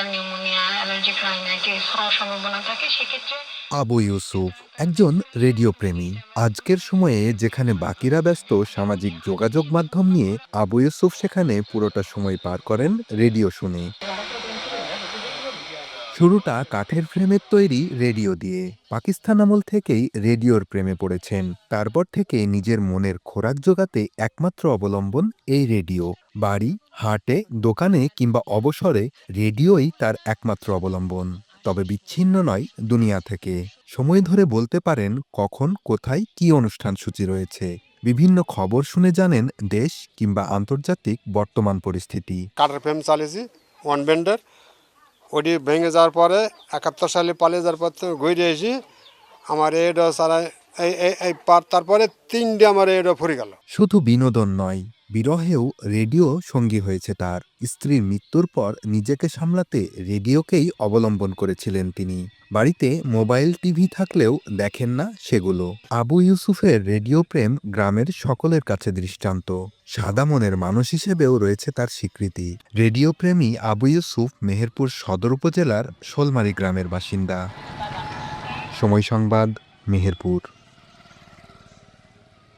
Viral pneumonia, allergic rhinitis হওয়ার সম্ভাবনা থাকে। সেক্ষেত্রে আবু ইউসুফ একজন রেডিও প্রেমী। আজকের সময়ে যেখানে বাকিরা ব্যস্ত সামাজিক যোগাযোগ মাধ্যম নিয়ে, আবু ইউসুফ সেখানে পুরোটা সময় পার করেন রেডিও শুনে। শুরুটা কাঠের ফ্রেমের তৈরি রেডিও দিয়ে। পাকিস্তান আমল থেকেই রেডিওর প্রেমে পড়েছেন। তারপর থেকে নিজের মনের খোরাক জোগাতে একমাত্র অবলম্বন এই রেডিও। বাড়ি, হাটে, দোকানে কিংবা অবসরে রেডিওই তার একমাত্র অবলম্বন। তবে বিচ্ছিন্ন নয় দুনিয়া থেকে। সময় ধরে বলতে পারেন কখন, কোথায়, কী অনুষ্ঠান সূচি রয়েছে। বিভিন্ন খবর শুনে জানেন দেশ কিংবা আন্তর্জাতিক বর্তমান পরিস্থিতি। কাঠের ফ্রেম চালিয়েছি ওয়ান ব্যান্ডের, ওটি ভেঙে যাওয়ার পরে 71 সালে পালিয়ে যাওয়ার পর তো ঘুরে এসি আমার এডো চালায় এই পার, তারপরে 3টে আমার এডো ফুরে গেল। শুধু বিনোদন নয়, বিরহেও রেডিও সঙ্গী হয়েছে তার। স্ত্রীর মৃত্যুর পর নিজেকে সামলাতে রেডিওকেই অবলম্বন করেছিলেন তিনি। বাড়িতে মোবাইল টিভি থাকলেও দেখেন না সেগুলো। আবু ইউসুফের রেডিও প্রেম গ্রামের সকলের কাছে দৃষ্টান্ত। সাদা মনের মানুষ হিসেবেও রয়েছে তার স্বীকৃতি। রেডিও প্রেমী আবু ইউসুফ মেহেরপুর সদর উপজেলার শোলমারী গ্রামের বাসিন্দা। সময় সংবাদ, মেহেরপুর।